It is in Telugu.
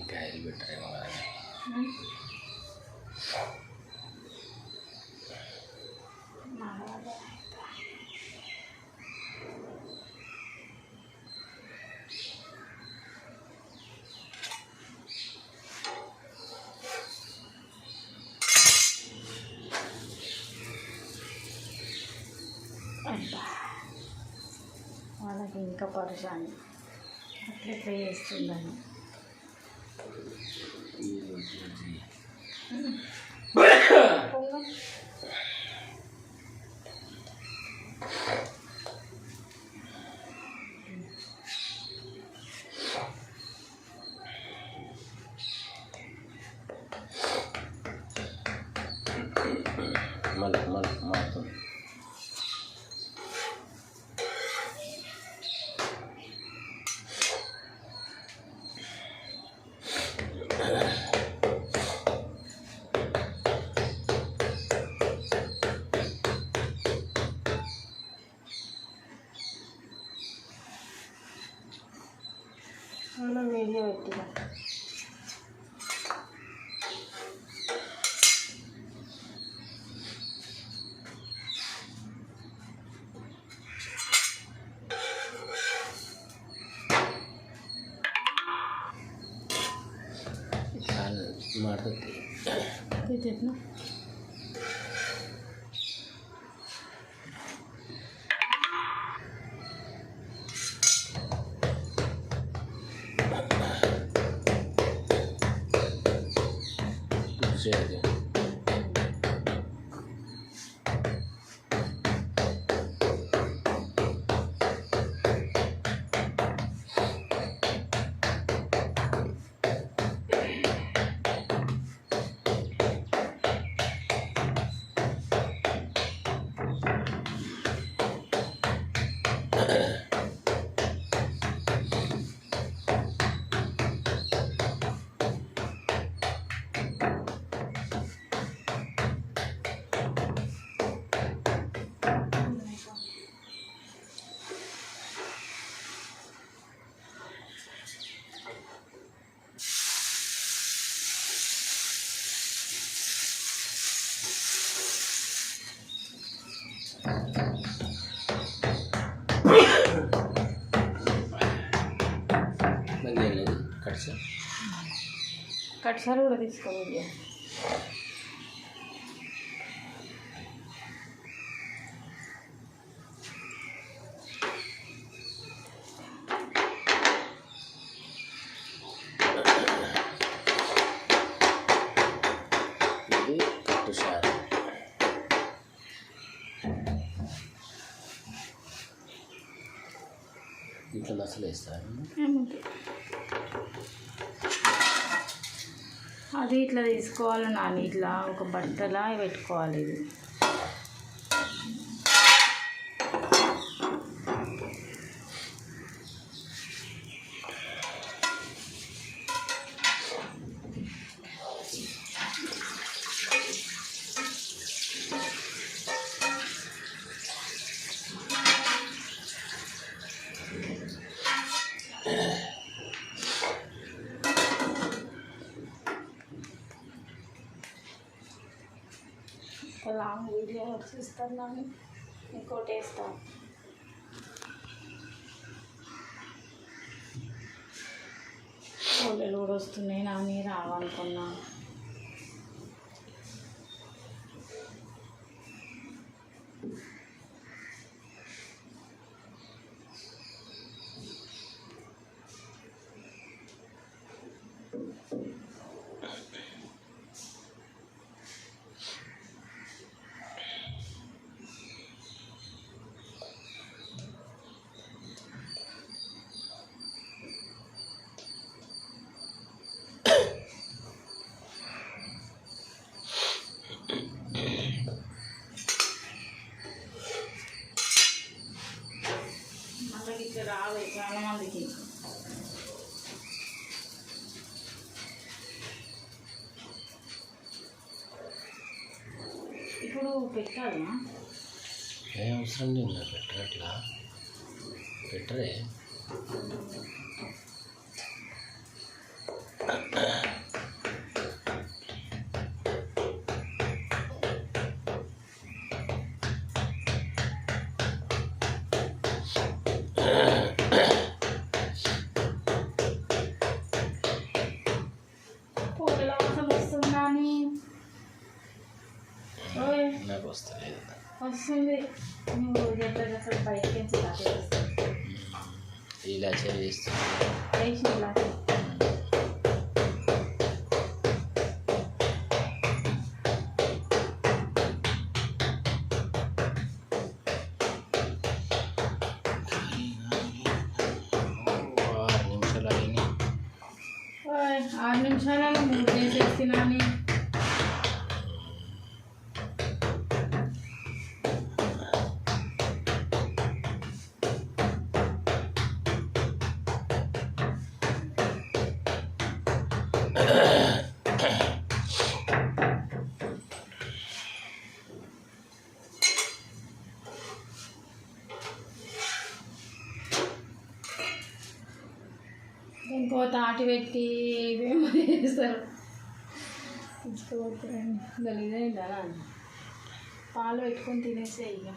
ఇంకా ఆయిల్ పెట్టారేమో కదా. వాళ్ళకి ఇంకా పరేషాని అట్లా చేస్తుందని మళ్ళీ మారుతుంది. వీడియో పెట్టిన మారుతుంది. చేయాలి. కట్సాలు కూడా తీసుకోవాలి. ఇది కట్టుసారు. ఇంట్లో మసాలా వేస్తారు. అది ఇట్లా తీసుకోవాలి నాని, ఇట్లా ఒక బట్టలా పెట్టుకోవాలి. ఇది లాంగ్ వీడియో చూస్తున్నాను. ఇంకోటి వేస్తాను. కోళ్ళలు కూడా వస్తున్నాయి. నాని రావనుకున్నా. రాలేదు చాలా మందికి. ఇప్పుడు పెట్టాలా? ఏ అవసరం లేదు, పెట్టరట్లా పెట్టరే. వస్తుంది. నువ్వు ఎట్లా బయటకి ఇలా చేస్తాను. వేసి ఇలా నిమిషాలు 6 నిమిషాలలో 3 చేసేస్తున్నాను. ఇంకో తాటి పెట్టి ఏమేమో చేస్తారు. గలీజైందా పాలు పెట్టుకొని తినేసే ఇక.